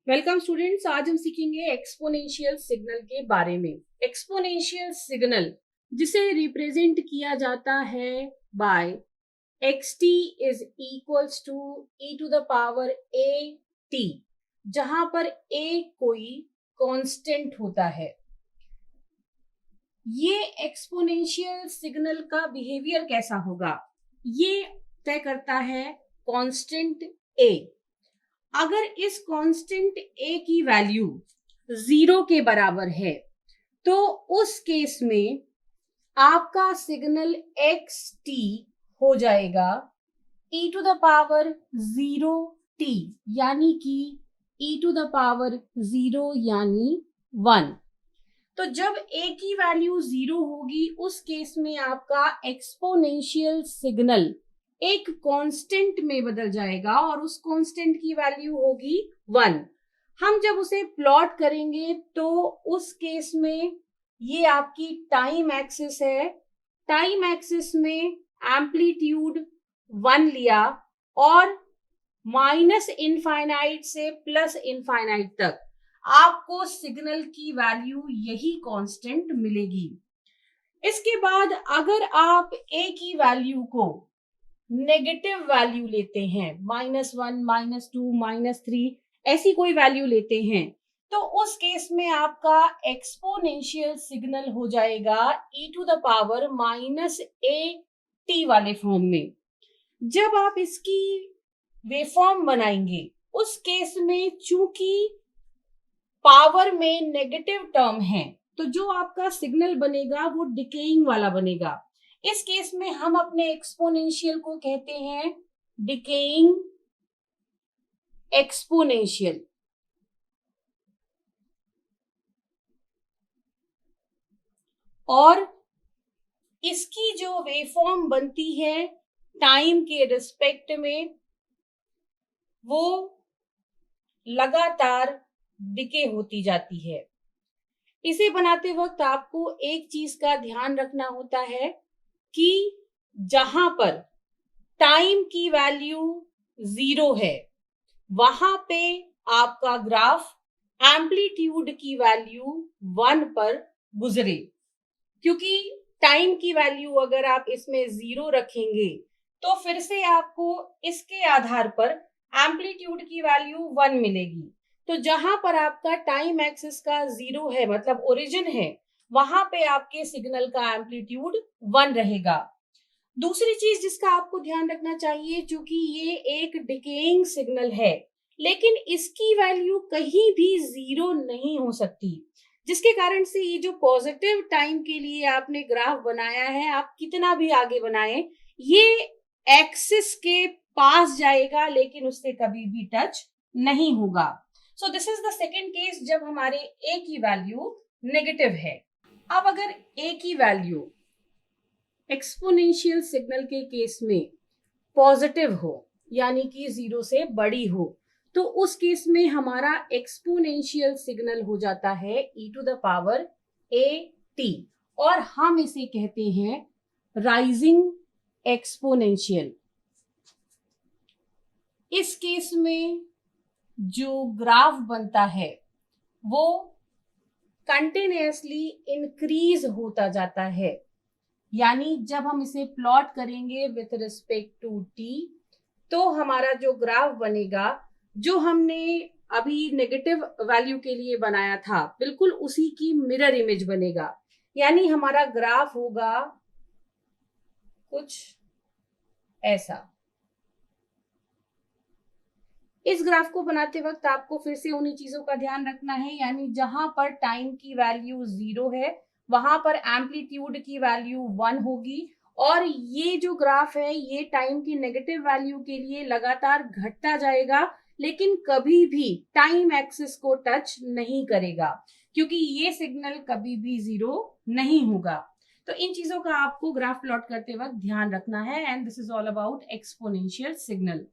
Welcome students. आज हम सीखेंगे एक्सपोनेंशियल सिग्नल के बारे में। एक्सपोनेंशियल सिग्नल जिसे रिप्रेजेंट किया जाता है by xt is equals to e to the power a t, जहां पर a कोई कांस्टेंट होता है। ये एक्सपोनेंशियल सिग्नल का बिहेवियर कैसा होगा ये तय करता है कांस्टेंट a। अगर इस कांस्टेंट a की वैल्यू 0 के बराबर है तो उस केस में आपका सिग्नल xt हो जाएगा e to the power 0t, यानी कि e टू द पावर 0 यानी 1। तो जब a की वैल्यू 0 होगी उस केस में आपका एक्सपोनेंशियल सिग्नल एक कांस्टेंट में बदल जाएगा और उस कांस्टेंट की वैल्यू होगी 1। हम जब उसे प्लॉट करेंगे तो उस केस में ये आपकी टाइम एक्सिस है। टाइम एक्सिस में एम्पलीट्यूड 1 लिया और माइनस इनफाइनाइट से प्लस इनफाइनाइट तक आपको सिग्नल की वैल्यू यही कांस्टेंट मिलेगी। इसके बाद अगर आप a की वैल्यू को नेगेटिव वैल्यू लेते हैं, -1, -2, -3 ऐसी कोई वैल्यू लेते हैं, तो उस केस में आपका एक्सपोनेंशियल सिग्नल हो जाएगा e to the power -at वाले फॉर्म में। जब आप इसकी वेवफॉर्म बनाएंगे उस केस में चूंकि पावर में नेगेटिव टर्म है तो जो आपका सिग्नल बनेगा वो डिकेइंग वाला बनेगा। इस केस में हम अपने एक्सपोनेंशियल को कहते हैं डिकेइंग एक्सपोनेंशियल। और इसकी जो वेवफॉर्म बनती है टाइम के रिस्पेक्ट में वो लगातार डिके होती जाती है। इसे बनाते वक्त आपको एक चीज का ध्यान रखना होता है कि जहां पर टाइम की वैल्यू 0 है वहां पे आपका ग्राफ एम्पलीट्यूड की वैल्यू 1 पर गुजरे, क्योंकि टाइम की वैल्यू अगर आप इसमें 0 रखेंगे तो फिर से आपको इसके आधार पर एम्पलीट्यूड की वैल्यू 1 मिलेगी। तो जहां पर आपका टाइम एक्सिस का 0 है मतलब ओरिजिन है, वहां पे आपके सिग्नल का एम्पलीट्यूड 1 रहेगा। दूसरी चीज जिसका आपको ध्यान रखना चाहिए, क्योंकि ये एक डिकेइंग सिग्नल है लेकिन इसकी वैल्यू कहीं भी 0 नहीं हो सकती, जिसके कारण से ये जो पॉजिटिव टाइम के लिए आपने ग्राफ बनाया है, आप कितना भी आगे बनाएं ये एक्सिस के पास जाएगा लेकिन उससे कभी भी टच नहीं होगा। So this is the second case जब हमारे a की वैल्यू नेगेटिव है। अब अगर a की वैल्यू एक्सपोनेंशियल सिग्नल के केस में पॉजिटिव हो यानी कि 0 से बड़ी हो तो उस केस में हमारा एक्सपोनेंशियल सिग्नल हो जाता है e to the power at और हम इसे कहते हैं राइजिंग एक्सपोनेंशियल। इस केस में जो ग्राफ बनता है वो कंटिन्यूअसली इंक्रीज होता जाता है, यानी जब हम इसे प्लॉट करेंगे विथ रिस्पेक्ट टू t तो हमारा जो ग्राफ बनेगा जो हमने अभी नेगेटिव वैल्यू के लिए बनाया था बिल्कुल उसी की मिरर इमेज बनेगा, यानी हमारा ग्राफ होगा कुछ ऐसा। इस ग्राफ को बनाते वक्त आपको फिर से उन्हीं चीजों का ध्यान रखना है, यानी जहां पर टाइम की वैल्यू 0 है वहां पर एम्पलीट्यूड की वैल्यू 1 होगी और ये जो ग्राफ है ये टाइम की नेगेटिव वैल्यू के लिए लगातार घटता जाएगा लेकिन कभी भी टाइम एक्सिस को टच नहीं करेगा, क्योंकि ये सिग्नल कभी भी 0 नहीं होगा। तो इन चीजों का आपको ग्राफ प्लॉट करते वक्त ध्यान रखना है and this is all about exponential signal.